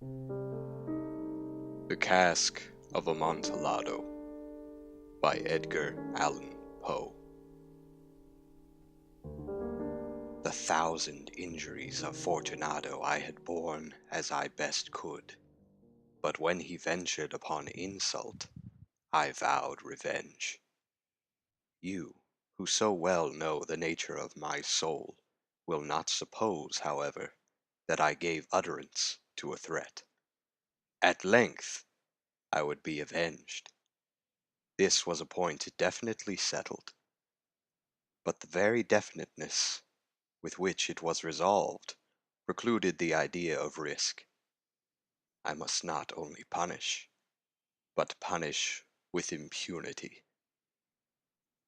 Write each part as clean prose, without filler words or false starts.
The Cask of Amontillado by Edgar Allan Poe. The 1,000 injuries of Fortunato I had borne as I best could, but when he ventured upon insult, I vowed revenge. You, who so well know the nature of my soul, will not suppose, however, that I gave utterance to a threat. At length I would be avenged. This was a point definitely settled, but the very definiteness with which it was resolved precluded the idea of risk. I must not only punish, but punish with impunity.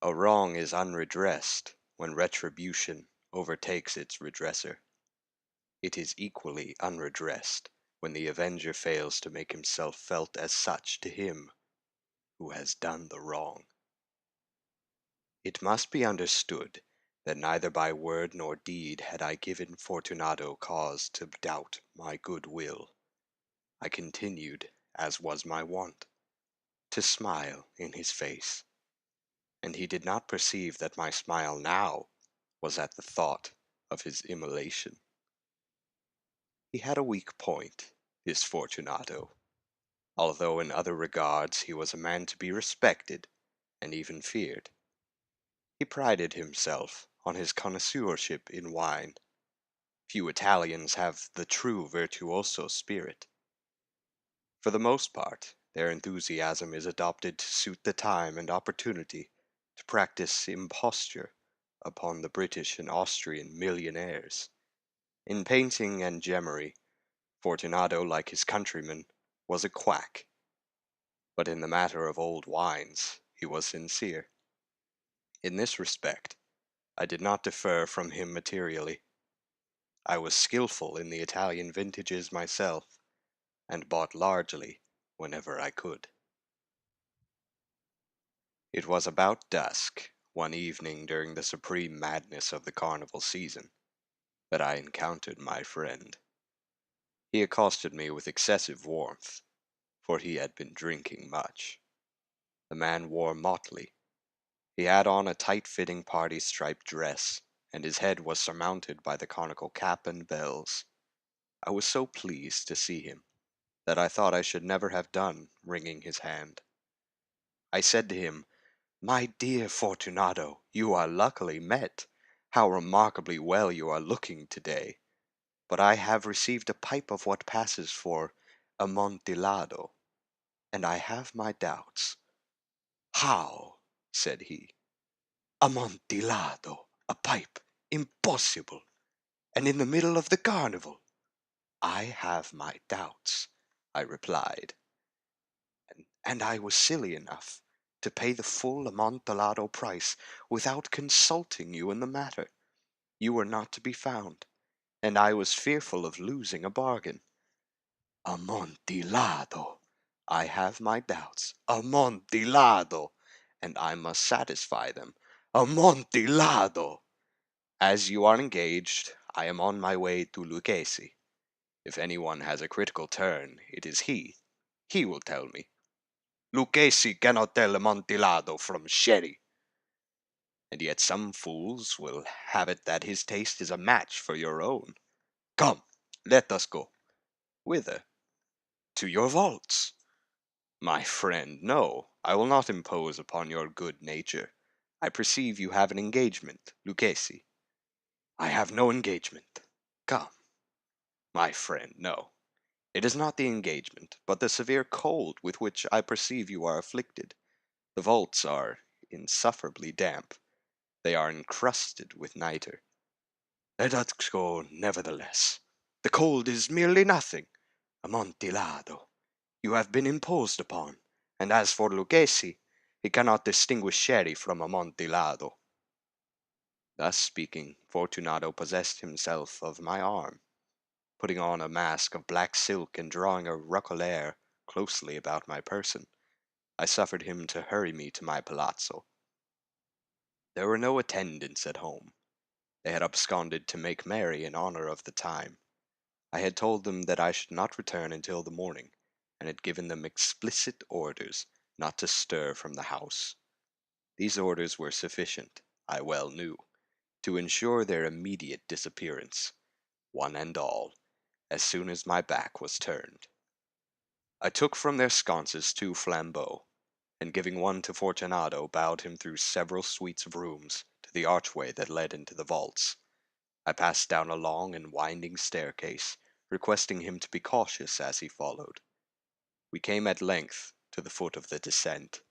A wrong is unredressed when retribution overtakes its redresser. It is equally unredressed when the avenger fails to make himself felt as such to him who has done the wrong. It must be understood that neither by word nor deed had I given Fortunato cause to doubt my good will. I continued, as was my wont, to smile in his face, and he did not perceive that my smile now was at the thought of his immolation. He had a weak point, this Fortunato, although in other regards he was a man to be respected and even feared. He prided himself on his connoisseurship in wine. Few Italians have the true virtuoso spirit. For the most part, their enthusiasm is adopted to suit the time and opportunity to practice imposture upon the British and Austrian millionaires. In painting and gemmery, Fortunato, like his countrymen, was a quack, but in the matter of old wines he was sincere. In this respect, I did not differ from him materially. I was skilful in the Italian vintages myself, and bought largely whenever I could. It was about dusk, one evening during the supreme madness of the carnival season, that I encountered my friend. He accosted me with excessive warmth, for he had been drinking much. The man wore motley. He had on a tight-fitting party-striped dress, and his head was surmounted by the conical cap and bells. I was so pleased to see him that I thought I should never have done wringing his hand. I said to him, "My dear Fortunato, you are luckily met. How remarkably well you are looking today. But I have received a pipe of what passes for Amontillado, and I have my doubts." "How?" said he. "Amontillado, a pipe, impossible, and in the middle of the carnival." "I have my doubts," I replied, and I was silly enough to pay the full Amontillado price without consulting you in the matter. You were not to be found, and I was fearful of losing a bargain. Amontillado! I have my doubts. Amontillado! And I must satisfy them. Amontillado! As you are engaged, I am on my way to Lucchesi. If anyone has a critical turn, it is he. He will tell me. Lucchesi cannot tell Amontillado from sherry. And yet some fools will have it that his taste is a match for your own. Come, let us go." "Whither?" "To your vaults." "My friend, no, I will not impose upon your good nature. I perceive you have an engagement, Lucchesi." "I have no engagement." "Come." "My friend, no. It is not the engagement, but the severe cold with which I perceive you are afflicted. The vaults are insufferably damp. They are encrusted with nitre." "Let us go, nevertheless. The cold is merely nothing. Amontillado, you have been imposed upon, and as for Lucchesi, he cannot distinguish sherry from Amontillado." Thus speaking, Fortunato possessed himself of my arm. Putting on a mask of black silk and drawing a roquelaire closely about my person, I suffered him to hurry me to my palazzo. There were no attendants at home. They had absconded to make merry in honor of the time. I had told them that I should not return until the morning, and had given them explicit orders not to stir from the house. These orders were sufficient, I well knew, to ensure their immediate disappearance, one and all, as soon as my back was turned. I took from their sconces 2 flambeaux, and giving one to Fortunato, bowed him through several suites of rooms to the archway that led into the vaults. I passed down a long and winding staircase, requesting him to be cautious as he followed. We came at length to the foot of the descent,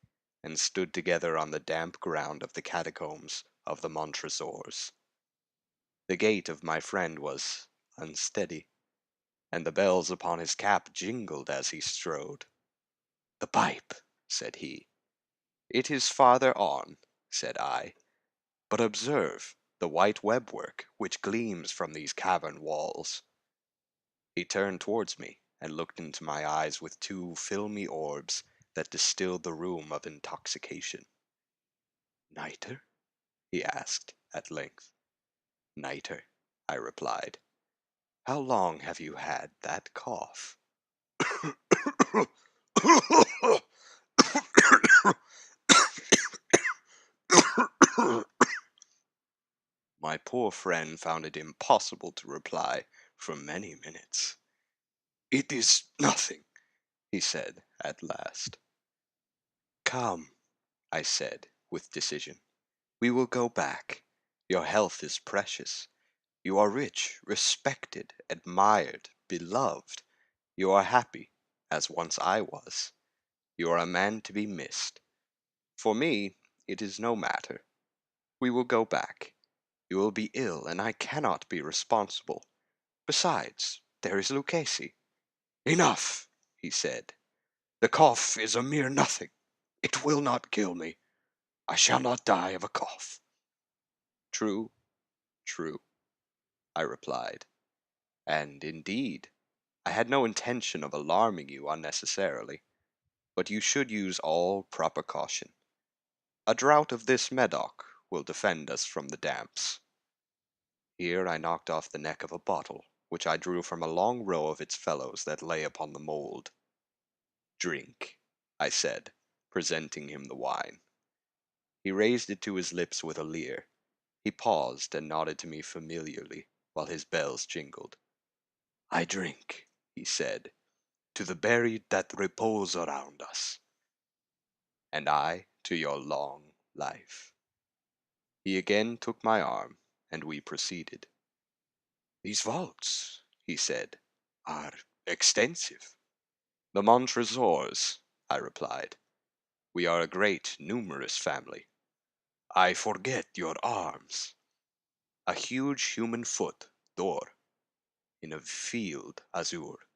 and stood together on the damp ground of the catacombs of the Montresors. The gait of my friend was unsteady, and the bells upon his cap jingled as he strode. "The pipe," said he. "It is farther on," said I. "But observe the white webwork which gleams from these cavern walls." He turned towards me, and looked into my eyes with 2 filmy orbs that distilled the rheum of intoxication. "Nitre?" he asked, at length. "Nitre," I replied. "How long have you had that cough?" My poor friend found it impossible to reply for many minutes. "It is nothing," he said at last. "Come," I said with decision. "We will go back. Your health is precious. You are rich, respected, admired, beloved. You are happy, as once I was. You are a man to be missed. For me, it is no matter. We will go back. You will be ill, and I cannot be responsible. Besides, there is Lucchesi." "Enough," he said. "The cough is a mere nothing. It will not kill me. I shall not die of a cough." "True, true," I replied. "And, indeed, I had no intention of alarming you unnecessarily, but you should use all proper caution. A draught of this Medoc will defend us from the damps." Here I knocked off the neck of a bottle, which I drew from a long row of its fellows that lay upon the mould. "Drink," I said, presenting him the wine. He raised it to his lips with a leer. He paused and nodded to me familiarly, while his bells jingled. "I drink," he said, "to the buried that repose around us." "And I to your long life." He again took my arm, and we proceeded. "These vaults," he said, "are extensive." "The Montresors," I replied. "We are a great, numerous family." "I forget your arms." "A huge human foot, d'or, in a field azure.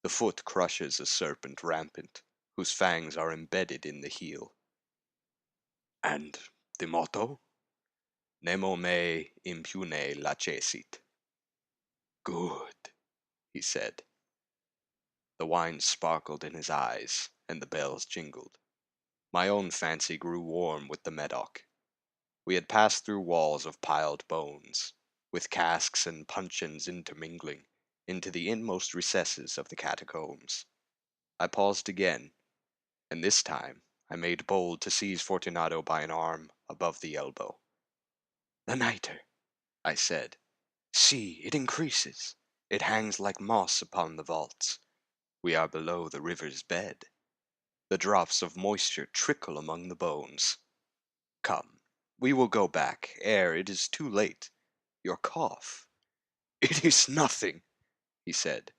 The foot crushes a serpent rampant, whose fangs are embedded in the heel." "And the motto?" "Nemo me impune lacessit." "Good," he said. The wine sparkled in his eyes, and the bells jingled. My own fancy grew warm with the Medoc. We had passed through walls of piled bones, with casks and puncheons intermingling, into the inmost recesses of the catacombs. I paused again, and this time I made bold to seize Fortunato by an arm above the elbow. "The nitre," I said. "See, it increases. It hangs like moss upon the vaults. We are below the river's bed. The drops of moisture trickle among the bones. Come, we will go back ere it is too late. Your cough—" "It is nothing," he said.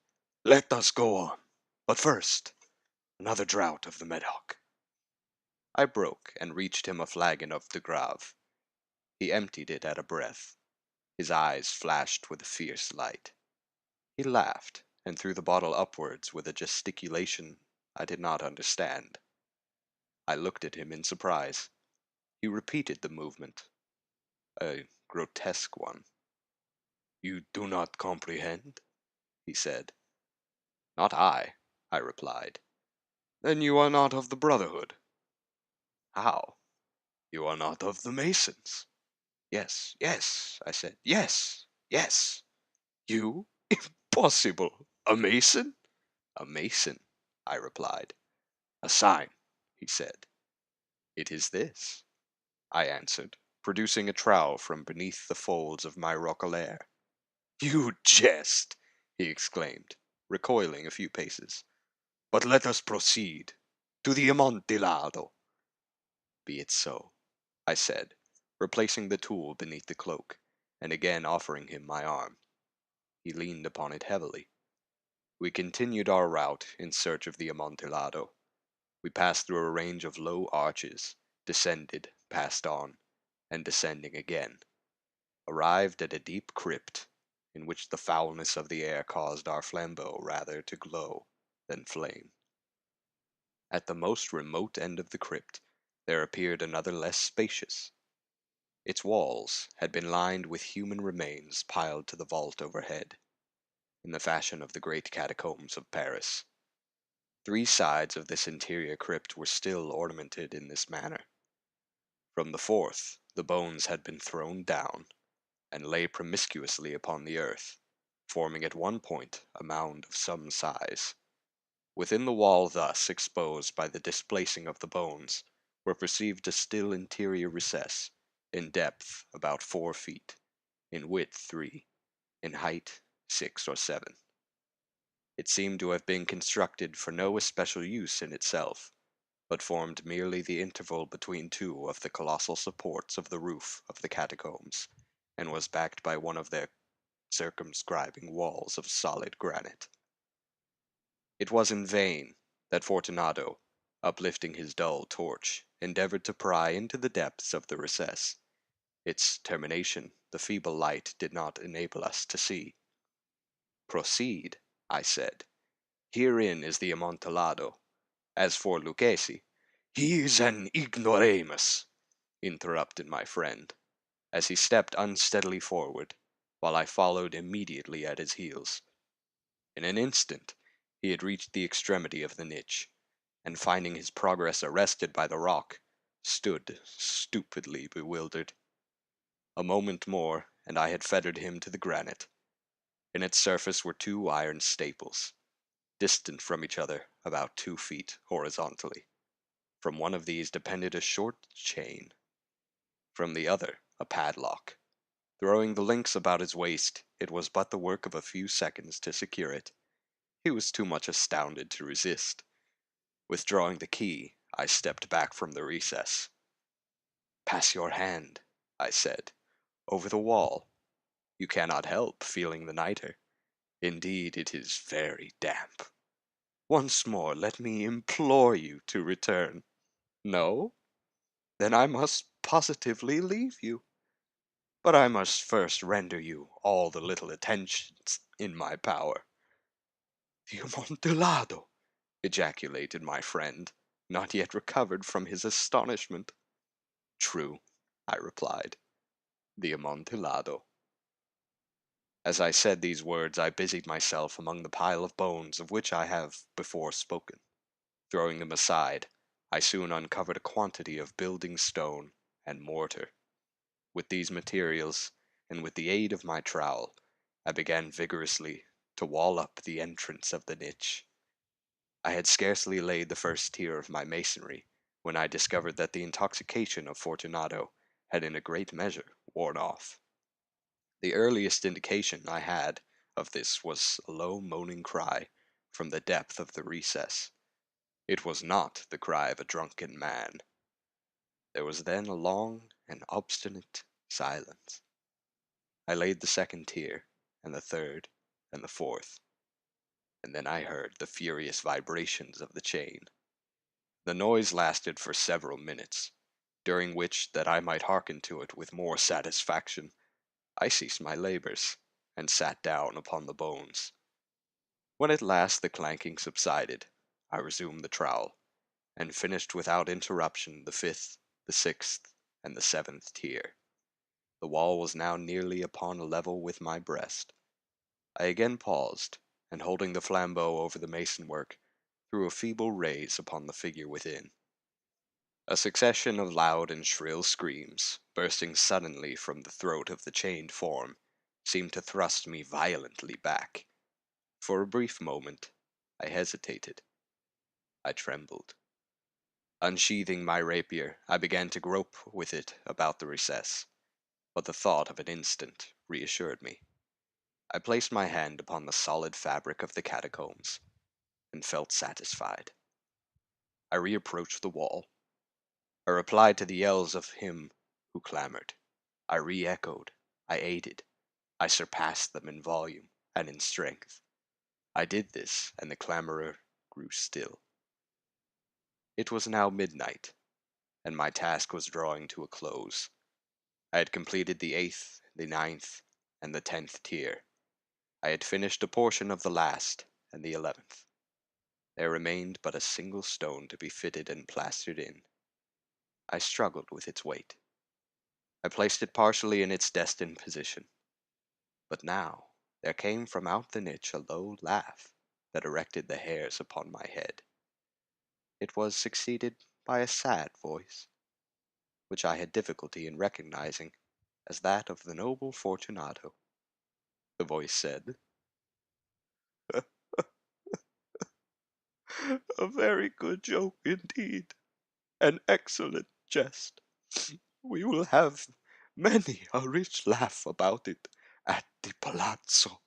"Let us go on. But first, another draught of the Medoc." I broke and reached him a flagon of de Grave. He emptied it at a breath. His eyes flashed with a fierce light. He laughed, and threw the bottle upwards with a gesticulation I did not understand. I looked at him in surprise. He repeated the movement, a grotesque one. "You do not comprehend?" he said. "Not I replied. "Then you are not of the Brotherhood?" "How?" "You are not of the Masons?" "Yes, yes," I said. "Yes, yes." "You? Impossible! A mason? A mason, I replied. A sign, he said. It is this, I answered, producing a trowel from beneath the folds of my roquelaire. You jest, he exclaimed, recoiling a few paces. But let us proceed. To the Amontillado. Be it so, I said, replacing the tool beneath the cloak, and again offering him my arm. He leaned upon it heavily. We continued our route in search of the Amontillado. We passed through a range of low arches, descended, passed on, and descending again, arrived at a deep crypt, in which the foulness of the air caused our flambeau rather to glow than flame. At the most remote end of the crypt there appeared another less spacious. Its walls had been lined with human remains piled to the vault overhead, in the fashion of the great catacombs of Paris. 3 sides of this interior crypt were still ornamented in this manner. From the 4th the bones had been thrown down, and lay promiscuously upon the earth, forming at one point a mound of some size. Within the wall thus exposed by the displacing of the bones were perceived a still interior recess, in depth about 4 feet, in width 3, in height 6 or 7. It seemed to have been constructed for no especial use in itself, but formed merely the interval between 2 of the colossal supports of the roof of the catacombs, and was backed by one of their circumscribing walls of solid granite. It was in vain that Fortunato, uplifting his dull torch, endeavored to pry into the depths of the recess. Its termination the feeble light did not enable us to see. Proceed, I said. Herein is the Amontillado. As for Lucchesi, he is an ignoramus, interrupted my friend, as he stepped unsteadily forward, while I followed immediately at his heels. In an instant he had reached the extremity of the niche, and finding his progress arrested by the rock, stood stupidly bewildered. A moment more, and I had fettered him to the granite. In its surface were 2 iron staples, distant from each other about 2 feet horizontally. From one of these depended a short chain, from the other a padlock. Throwing the links about his waist, it was but the work of a few seconds to secure it. He was too much astounded to resist. Withdrawing the key, I stepped back from the recess. Pass your hand, I said, over the wall. You cannot help feeling the nitre. Indeed, it is very damp. Once more, let me implore you to return. No? Then I must positively leave you. But I must first render you all the little attentions in my power. The Amontillado! Ejaculated my friend, not yet recovered from his astonishment. True, I replied. The Amontillado. As I said these words, I busied myself among the pile of bones of which I have before spoken. Throwing them aside, I soon uncovered a quantity of building stone and mortar. With these materials, and with the aid of my trowel, I began vigorously to wall up the entrance of the niche. I had scarcely laid the first tier of my masonry when I discovered that the intoxication of Fortunato had in a great measure worn off. The earliest indication I had of this was a low moaning cry from the depth of the recess. It was not the cry of a drunken man. There was then a long and obstinate silence. I laid the second tier, and the third, and the fourth, and then I heard the furious vibrations of the chain. The noise lasted for several minutes, during which, that I might hearken to it with more satisfaction, I ceased my labors, and sat down upon the bones. When at last the clanking subsided, I resumed the trowel, and finished without interruption the 5th, the 6th, and the 7th tier. The wall was now nearly upon a level with my breast. I again paused, and holding the flambeau over the mason work, threw a feeble rays upon the figure within. A succession of loud and shrill screams, bursting suddenly from the throat of the chained form, seemed to thrust me violently back. For a brief moment, I hesitated. I trembled. Unsheathing my rapier, I began to grope with it about the recess, but the thought of an instant reassured me. I placed my hand upon the solid fabric of the catacombs, and felt satisfied. I reapproached the wall. I replied to the yells of him who clamored. I re-echoed. I aided. I surpassed them in volume and in strength. I did this, and the clamorer grew still. It was now midnight, and my task was drawing to a close. I had completed the 8th, the 9th, and the 10th tier. I had finished a portion of the last and the 11th. There remained but a single stone to be fitted and plastered in. I struggled with its weight. I placed it partially in its destined position. But now there came from out the niche a low laugh that erected the hairs upon my head. It was succeeded by a sad voice, which I had difficulty in recognizing as that of the noble Fortunato. The voice said, "A very good joke indeed, an excellent jest. We will have many a rich laugh about it at the palazzo,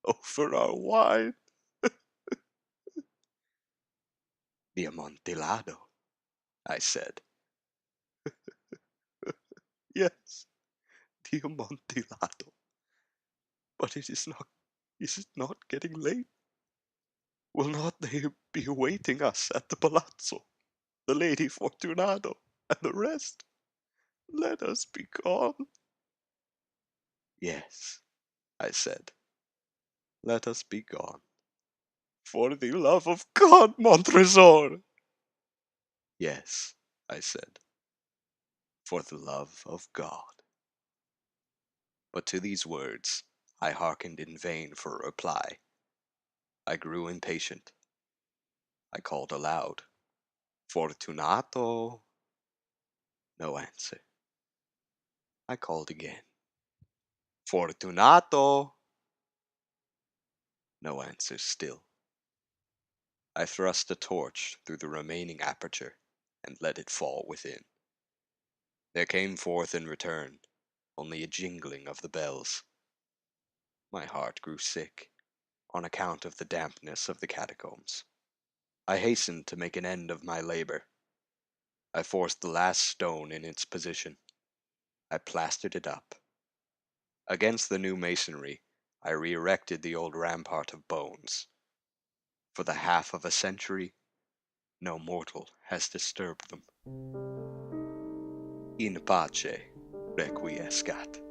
over our wine." "The Amontillado," I said. "Yes, the Amontillado. But is it not getting late? Will not they be awaiting us at the palazzo, the Lady Fortunato, and the rest? Let us be gone." "Yes," I said, "let us be gone." "For the love of God, Montresor!" "Yes," I said, "for the love of God." But to these words I hearkened in vain for a reply. I grew impatient. I called aloud, "Fortunato!" No answer. I called again, "Fortunato!" No answer still. I thrust a torch through the remaining aperture and let it fall within. There came forth in return only a jingling of the bells. My heart grew sick on account of the dampness of the catacombs. I hastened to make an end of my labor. I forced the last stone in its position. I plastered it up. Against the new masonry, I re-erected the old rampart of bones. For the half of a century, no mortal has disturbed them. In pace requiescat.